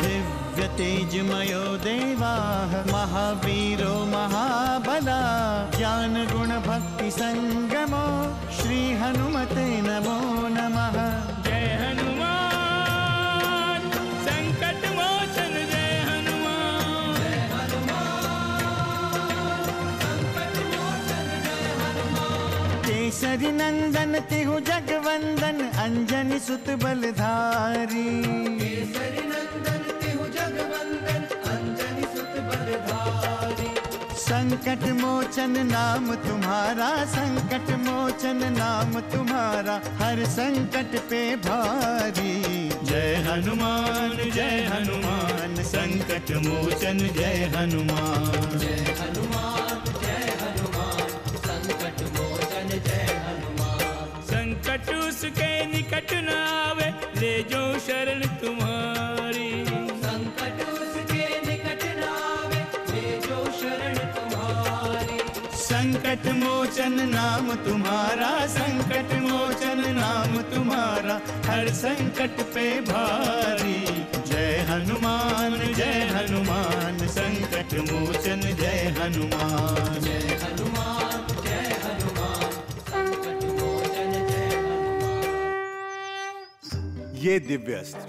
दिव्य तेजमयो देवाः महावीरो महाबला ज्ञान गुण भक्ति संगमो श्री हनुमते नमो नमः। जय हनुमान संकट मोचन जय हनुमान। जय हनुमान संकट मोचन जय हनुमान। केसरी नंदन तिहु जगवंदन अंजनी सुत बलधारी। केसरी नंदन तिहु जगवंदन अंजनी सुत बलधारी। संकट मोचन नाम तुम्हारा संकट मोचन नाम तुम्हारा हर संकट पे भारी। जय हनुमान संकट मोचन जय हनुमान। जय हनुमान संकट मोचन जय हनुमान। संकट उसके निकट न आवे ले जो शरण तुम्हारी। संकट उसके निकट न आवे ले जो शरण तुम्हारी। संकट मोचन नाम तुम्हारा संकट मोचन नाम तुम्हारा हर संकट पे भारी। जय हनुमान संकट मोचन जय हनुमान। जय हनुमान संकट मोचन जय हनुमान। ये दिव्य अस्त्र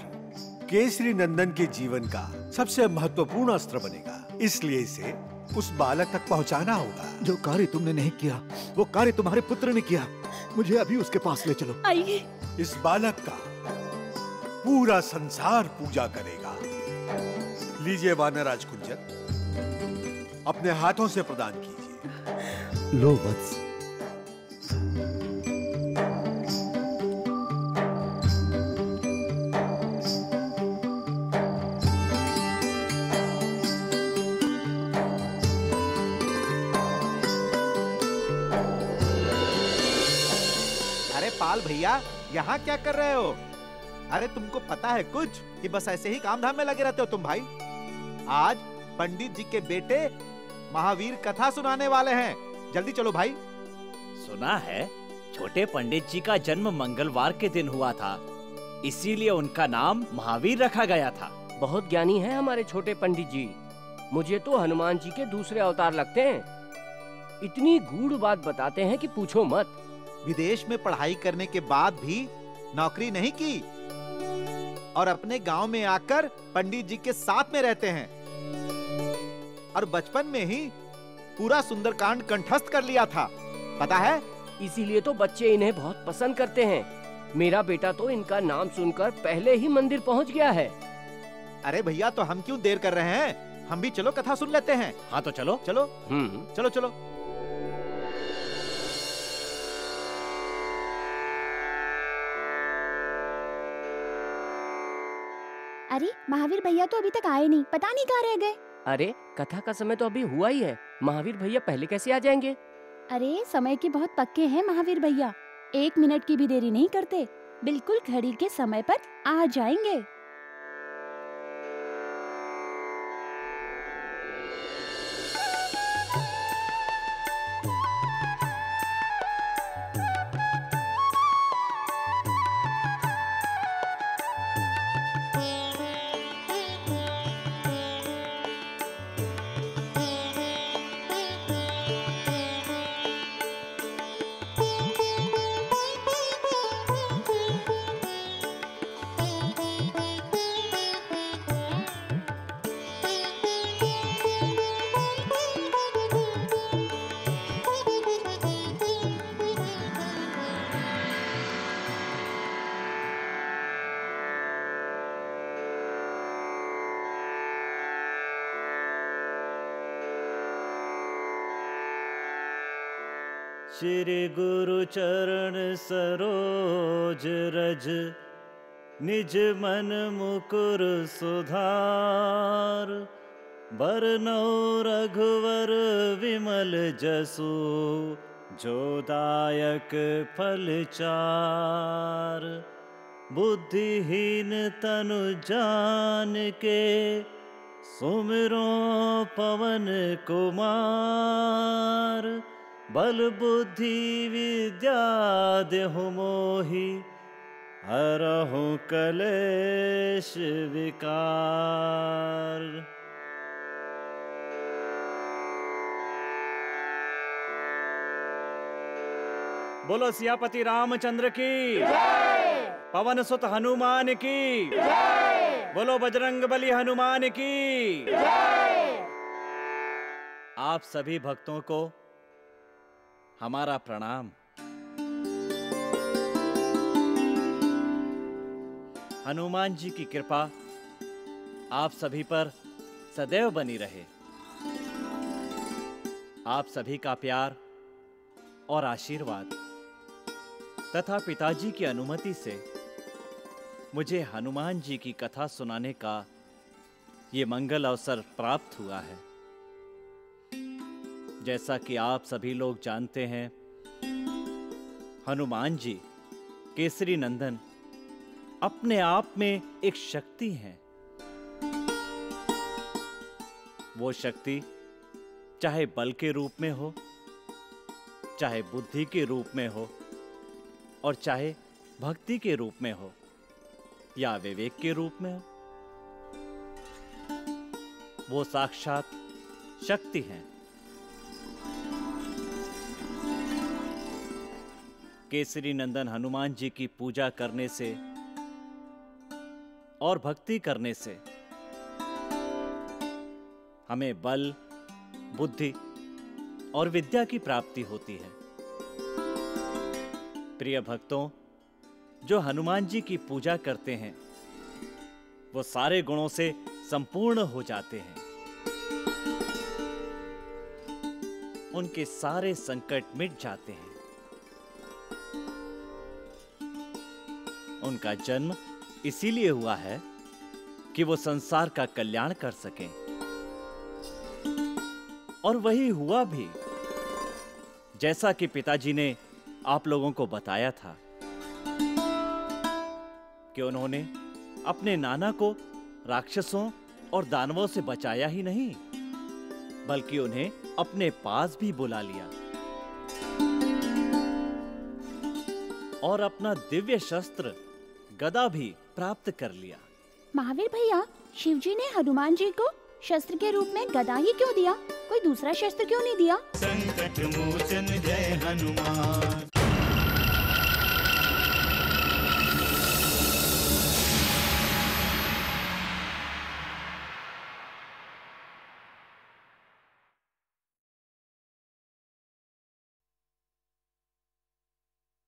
केसरी नंदन के जीवन का सबसे महत्वपूर्ण अस्त्र बनेगा, इसलिए इसे उस बालक तक पहुंचाना होगा। जो कार्य तुमने नहीं किया वो कार्य तुम्हारे पुत्र ने किया। मुझे अभी उसके पास ले चलो। आइए। इस बालक का पूरा संसार पूजा करेगा। लीजिए वानराज कुंजन, अपने हाथों से प्रदान कीजिए। लो वत्स। पाल भैया यहाँ क्या कर रहे हो? अरे तुमको पता है कुछ कि बस ऐसे ही काम धाम में लगे रहते हो तुम भाई। आज पंडित जी के बेटे महावीर कथा सुनाने वाले हैं, जल्दी चलो भाई। सुना है छोटे पंडित जी का जन्म मंगलवार के दिन हुआ था, इसीलिए उनका नाम महावीर रखा गया था। बहुत ज्ञानी हैं हमारे छोटे पंडित जी। मुझे तो हनुमान जी के दूसरे अवतार लगते हैं। इतनी गूढ़ बात बताते हैं कि पूछो मत। विदेश में पढ़ाई करने के बाद भी नौकरी नहीं की और अपने गांव में आकर पंडित जी के साथ में रहते हैं और बचपन में ही पूरा सुंदरकांड कंठस्थ कर लिया था, पता है? इसीलिए तो बच्चे इन्हें बहुत पसंद करते हैं। मेरा बेटा तो इनका नाम सुनकर पहले ही मंदिर पहुंच गया है। अरे भैया तो हम क्यों देर कर रहे हैं, हम भी चलो कथा सुन लेते हैं। हाँ तो चलो चलो चलो चलो। अरे महावीर भैया तो अभी तक आए नहीं, पता नहीं कहाँ रह गए। अरे कथा का समय तो अभी हुआ ही है, महावीर भैया पहले कैसे आ जाएंगे? अरे समय के बहुत पक्के हैं महावीर भैया, 1 मिनट की भी देरी नहीं करते, बिल्कुल घड़ी के समय पर आ जाएंगे। श्री गुरु चरण सरोज रज निज मन मुकुर सुधार। बरनौ रघुवर विमल जसु जो दायक फल चार। बुद्धिहीन तनु जान के सुमिरो पवन कुमार। बल बुद्धि विद्या देहु मोहि हरहु कलेश विकार। बोलो सियापति रामचंद्र की, पवन सुत हनुमान की, बोलो बजरंग बली हनुमान की। आप सभी भक्तों को हमारा प्रणाम। हनुमान जी की कृपा आप सभी पर सदैव बनी रहे। आप सभी का प्यार और आशीर्वाद तथा पिताजी की अनुमति से मुझे हनुमान जी की कथा सुनाने का ये मंगल अवसर प्राप्त हुआ है। जैसा कि आप सभी लोग जानते हैं, हनुमान जी केसरी नंदन अपने आप में एक शक्ति है। वो शक्ति चाहे बल के रूप में हो, चाहे बुद्धि के रूप में हो, और चाहे भक्ति के रूप में हो या विवेक के रूप में हो, वो साक्षात शक्ति है। केसरी नंदन हनुमान जी की पूजा करने से और भक्ति करने से हमें बल, बुद्धि और विद्या की प्राप्ति होती है। प्रिय भक्तों, जो हनुमान जी की पूजा करते हैं वो सारे गुणों से संपूर्ण हो जाते हैं। उनके सारे संकट मिट जाते हैं। उनका जन्म इसीलिए हुआ है कि वो संसार का कल्याण कर सकें, और वही हुआ भी, जैसा कि पिताजी ने आप लोगों को बताया था कि उन्होंने अपने नाना को राक्षसों और दानवों से बचाया ही नहीं, बल्कि उन्हें अपने पास भी बुला लिया और अपना दिव्य शस्त्र गदा भी प्राप्त कर लिया। महावीर भैया, शिवजी ने हनुमान जी को शस्त्र के रूप में गदा ही क्यों दिया? कोई दूसरा शस्त्र क्यों नहीं दिया? संकट मोचन जय हनुमान।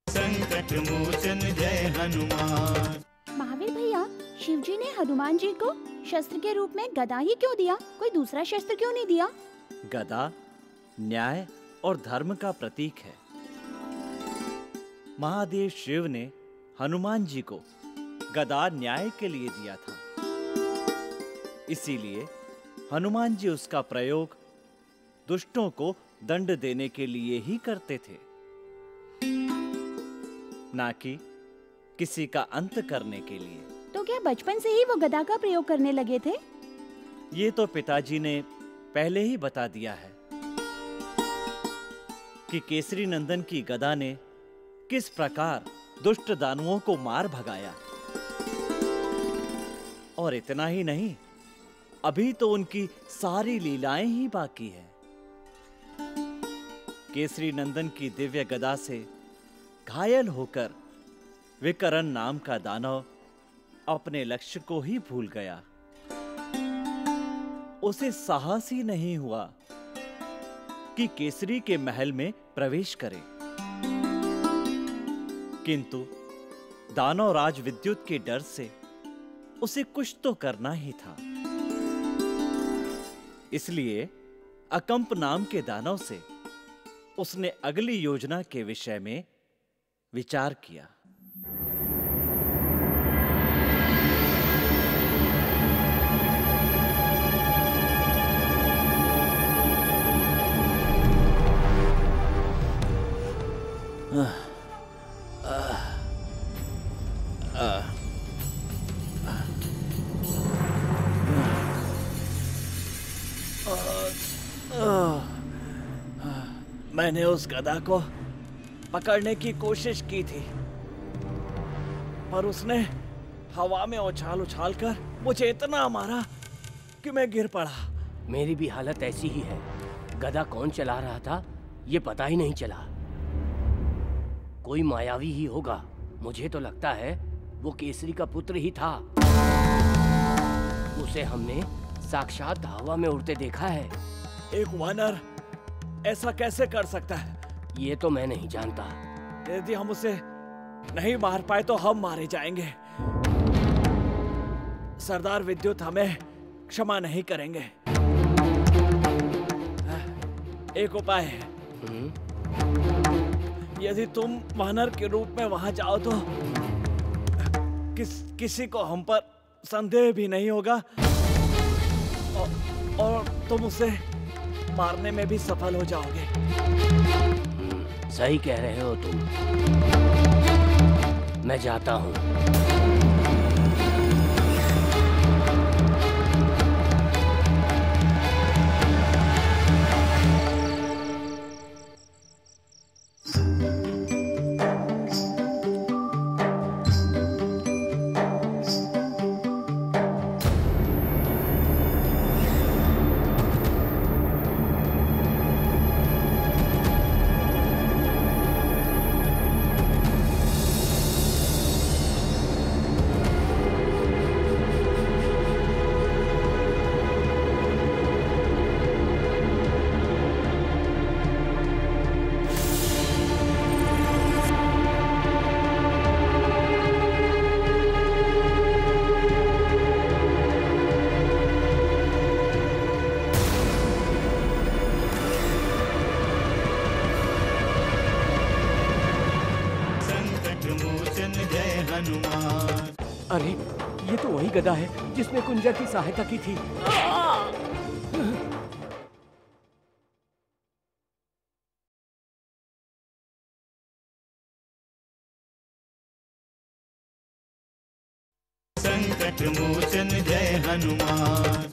संकट मोचन जय हनुमान। महावीर भैया, शिवजी ने हनुमान जी को शस्त्र के रूप में गदा ही क्यों दिया? कोई दूसरा शस्त्र क्यों नहीं दिया? गदा न्याय और धर्म का प्रतीक है। महादेव शिव ने हनुमान जी को गदा न्याय के लिए दिया था। इसीलिए हनुमान जी उसका प्रयोग दुष्टों को दंड देने के लिए ही करते थे, ना कि किसी का अंत करने के लिए। तो क्या बचपन से ही वो गदा का प्रयोग करने लगे थे? ये तो पिताजी ने पहले ही बता दिया है कि केसरी नंदन की गदा ने किस प्रकार दुष्ट दानवों को मार भगाया। और इतना ही नहीं, अभी तो उनकी सारी लीलाएं ही बाकी है। केसरी नंदन की दिव्य गदा से घायल होकर विकर्ण नाम का दानव अपने लक्ष्य को ही भूल गया। उसे साहस ही नहीं हुआ कि केसरी के महल में प्रवेश करे। किंतु दानव राज विद्युत के डर से उसे कुछ तो करना ही था। इसलिए अकंप नाम के दानव से उसने अगली योजना के विषय में विचार किया। मैंने उस गदा को पकड़ने की कोशिश की थी, पर उसने हवा में उछाल उछाल कर मुझे इतना मारा कि मैं गिर पड़ा। मेरी भी हालत ऐसी ही है। गधा कौन चला रहा था ये पता ही नहीं चला। कोई मायावी ही होगा। मुझे तो लगता है वो केसरी का पुत्र ही था। उसे हमने साक्षात हवा में उड़ते देखा है। एक वानर ऐसा कैसे कर सकता है? ये तो मैं नहीं जानता। यदि हम उसे नहीं मार पाए तो हम मारे जाएंगे। सरदार विद्युत हमें क्षमा नहीं करेंगे। एक उपाय है। यदि तुम वानर के रूप में वहां जाओ तो किसी को हम पर संदेह भी नहीं होगा और तुम उसे मारने में भी सफल हो जाओगे। सही कह रहे हो तुम। मैं जाता हूँ। अरे ये तो वही गधा है जिसने कुंजर की सहायता की थी। संकट मोचन जय हनुमान।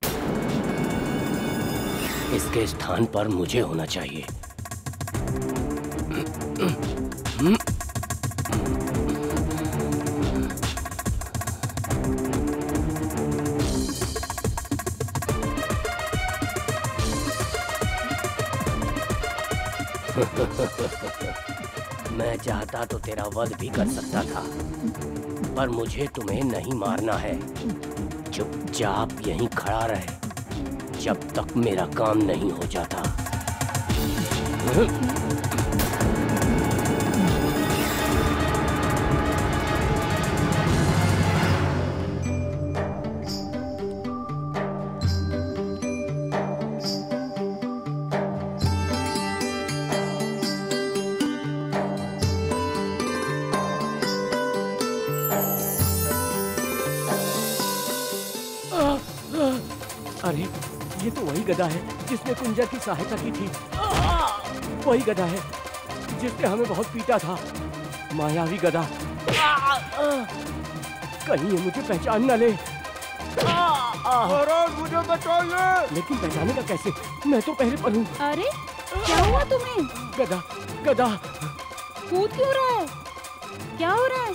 इसके स्थान पर मुझे होना चाहिए। मैं चाहता तो तेरा वध भी कर सकता था, पर मुझे तुम्हें नहीं मारना है। चुपचाप यहीं खड़ा रहे जब तक मेरा काम नहीं हो जाता। अरे ये तो वही गधा है जिसने कुंजर की सहायता की थी। वही गधा है जिसने हमें बहुत पीटा था। मायावी गधा। कहीं ये मुझे पहचान न ले। मुझे बचाइए। लेकिन पहचाने का कैसे? मैं तो पहले पर हूँ। अरे क्या हुआ तुम्हें? गधा गधा कूद क्यों रहा है? क्या हो रहा है?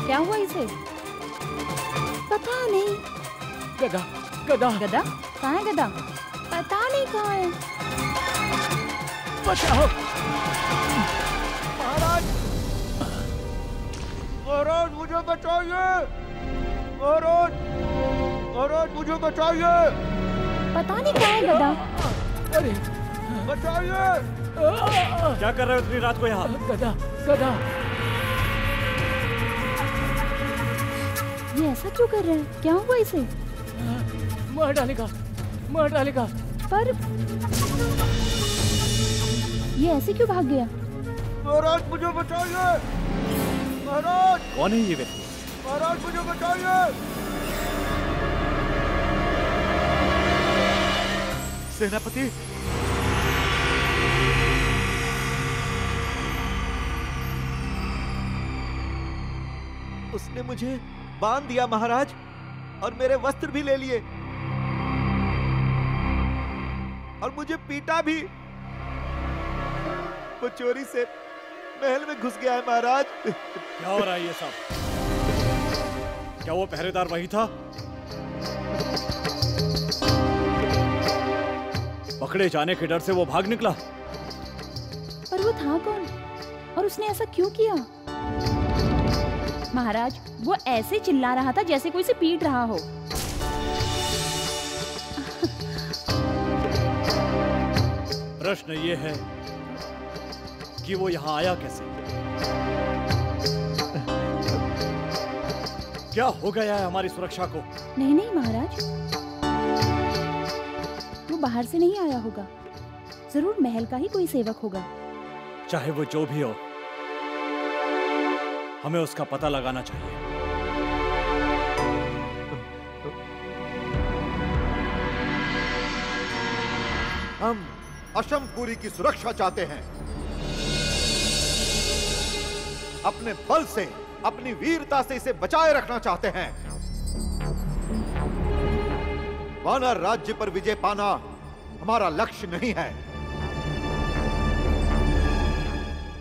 क्या हुआ इसे? पता नहीं। गधा गधा गधा कहाँ है? गधा पता नहीं कहाँ है। बचाओ। महाराज, महाराज मुझे बचाइए। महाराज, महाराज मुझे बचाइए। पता नहीं कहाँ है गधा। अरे बचाइए। क्या कर रहे हो इतनी रात को यहाँ? गधा गधा ये ऐसा क्यों कर रहे हैं? क्या हुआ इसे? मार डालेगा, मार डालेगा। पर ये ऐसे क्यों भाग गया? महाराज मुझे बचाइए। महाराज। कौन है ये व्यक्ति? महाराज मुझे बचाइए। सेनापति, उसने मुझे बांध दिया महाराज, और मेरे वस्त्र भी ले लिए। और मुझे पीटा भी। वो चोरी से महल में घुस गया है महाराज। क्या हो रहा है ये सब? क्या वो पहरेदार वही था? पकड़े जाने के डर से वो भाग निकला। पर वो था कौन और उसने ऐसा क्यों किया? महाराज, वो ऐसे चिल्ला रहा था जैसे कोई से पीट रहा हो। प्रश्न ये है कि वो यहाँ आया कैसे? क्या हो गया है हमारी सुरक्षा को? नहीं नहीं महाराज, वो बाहर से नहीं आया होगा, जरूर महल का ही कोई सेवक होगा। चाहे वो जो भी हो, हमें उसका पता लगाना चाहिए। हम अशमपुरी की सुरक्षा चाहते हैं। अपने बल से, अपनी वीरता से इसे बचाए रखना चाहते हैं। वानर राज्य पर विजय पाना हमारा लक्ष्य नहीं है,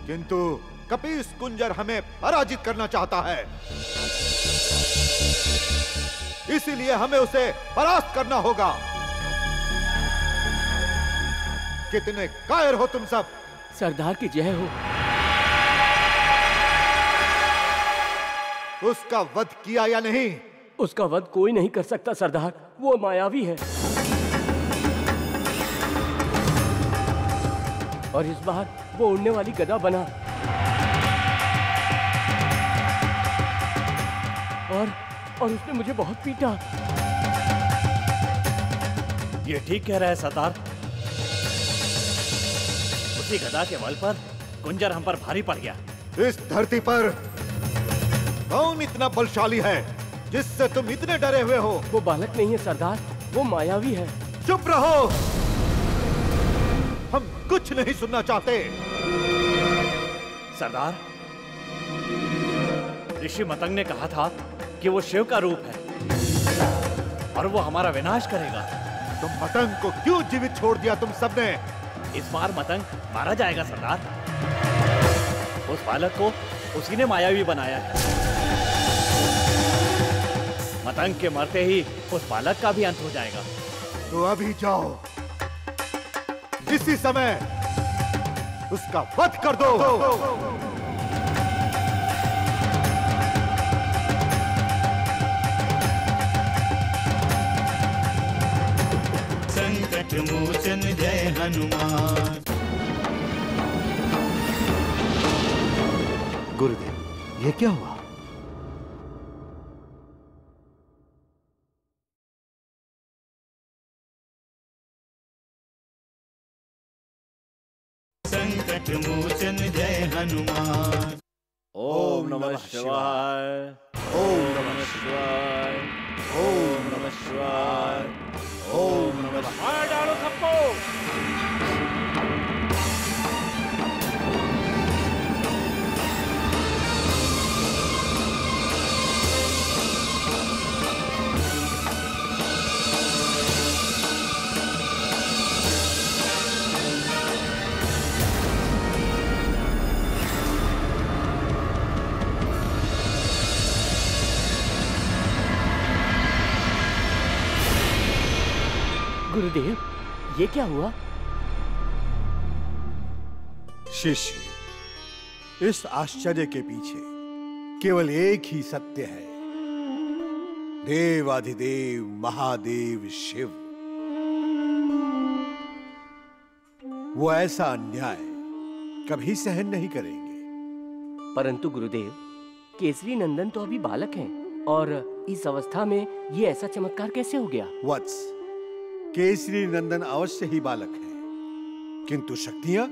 किंतु कपीस कुंजर हमें पराजित करना चाहता है। इसीलिए हमें उसे परास्त करना होगा। कितने कायर हो तुम सब। सरदार की जय हो। उसका वध किया या नहीं? उसका वध कोई नहीं कर सकता सरदार, वो मायावी है। और इस बार वो उड़ने वाली गदा बना और उसने मुझे बहुत पीटा। ये ठीक कह रहा है सरदार। उसी गदा के बल पर कुंजर हम पर भारी पड़ गया। इस धरती पर कौन इतना बलशाली है जिससे तुम इतने डरे हुए हो? वो बालक नहीं है सरदार, वो मायावी है। चुप रहो, हम कुछ नहीं सुनना चाहते। सरदार, ऋषि मतंग ने कहा था कि वो शिव का रूप है और वो हमारा विनाश करेगा। तुम मतंग को क्यों जीवित छोड़ दिया तुम सबने? इस बार मतंग मारा जाएगा सरदार। उस बालक को उसी ने मायावी बनाया है। मतंग के मरते ही उस बालक का भी अंत हो जाएगा। तो अभी जाओ, इसी समय उसका वध कर दो। संकट मोचन जय हनुमान। गुरुदेव, ये क्या हुआ? संकट मोचन जय हनुमान। ओम नमः शिवाय। ओम नमः शिवाय। ओम नमः शिवाय। ओम नमः शिवाय। डालो सबको। गुरुदेव, ये क्या हुआ? शिष्य, इस आश्चर्य के पीछे केवल एक ही सत्य है। देवाधिदेव महादेव शिव। वो ऐसा अन्याय कभी सहन नहीं करेंगे। परंतु गुरुदेव, केसरी नंदन तो अभी बालक हैं और इस अवस्था में ये ऐसा चमत्कार कैसे हो गया? वत्स, केसरी नंदन अवश्य ही बालक है, किंतु शक्तियां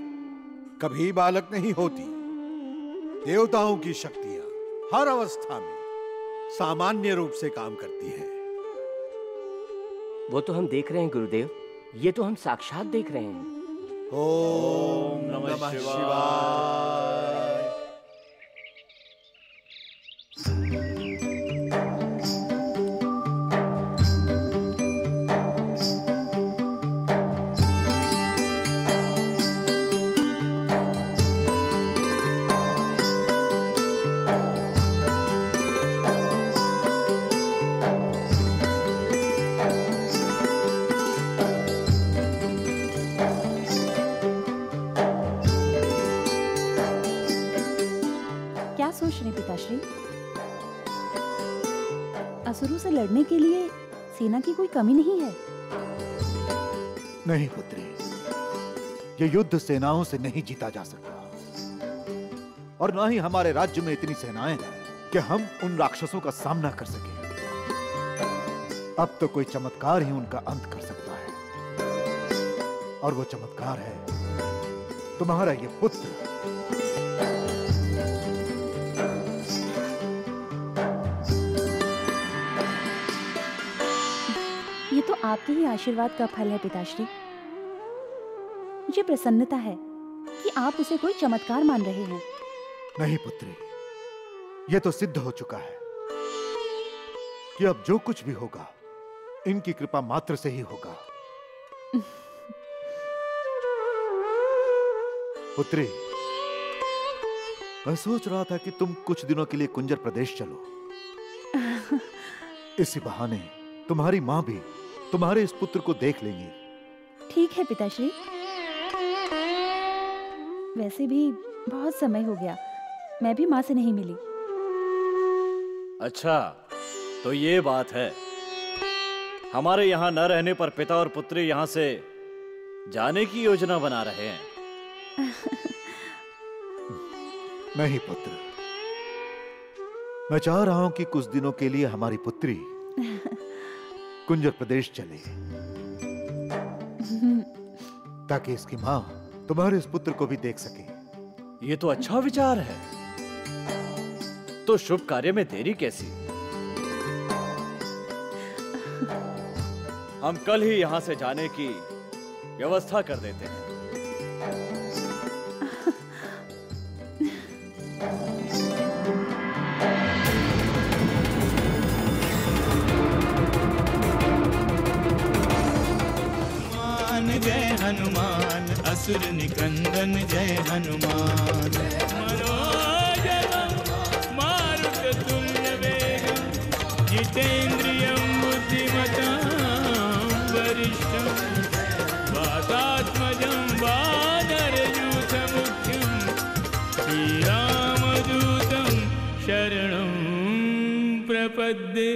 कभी बालक नहीं होती। देवताओं की शक्तियां हर अवस्था में सामान्य रूप से काम करती हैं। वो तो हम देख रहे हैं गुरुदेव, ये तो हम साक्षात देख रहे हैं। ओम नमः शिवाय। खुश रहें पिताश्री। असुरों से लड़ने के लिए सेना की कोई कमी नहीं है। नहीं पुत्री, ये युद्ध सेनाओं से नहीं जीता जा सकता, और ना ही हमारे राज्य में इतनी सेनाएं हैं कि हम उन राक्षसों का सामना कर सकें। अब तो कोई चमत्कार ही उनका अंत कर सकता है, और वो चमत्कार है तुम्हारा ये पुत्र। ये तो आपके ही आशीर्वाद का फल है पिताश्री। मुझे प्रसन्नता है कि आप उसे कोई चमत्कार मान रहे हैं। नहीं पुत्री, ये तो सिद्ध हो चुका है कि अब जो कुछ भी होगा इनकी कृपा मात्र से ही होगा। पुत्री, मैं सोच रहा था कि तुम कुछ दिनों के लिए कुंजर प्रदेश चलो। इसी बहाने तुम्हारी मां भी तुम्हारे इस पुत्र को देख लेंगी। ठीक है पिताश्री। वैसे भी बहुत समय हो गया, मैं भी मां से नहीं मिली। अच्छा, तो ये बात है। हमारे यहाँ न रहने पर पिता और पुत्री यहाँ से जाने की योजना बना रहे हैं। नहीं पुत्र, मैं चाह रहा हूं कि कुछ दिनों के लिए हमारी पुत्री कुंजर प्रदेश चले, ताकि इसकी मां तुम्हारे इस पुत्र को भी देख सके। ये तो अच्छा विचार है। तो शुभ कार्य में देरी कैसी? हम कल ही यहां से जाने की व्यवस्था कर देते हैं। जय हनुमान, असुर निकंदन जय हनुमान। मनोजवं मारुततुल्य वेगं, जितेन्द्रियं बुद्धिमतां वरिष्ठं, वातात्मजं वानरयूथमुख्यं, श्रीरामदूतं शरणं प्रपद्ये।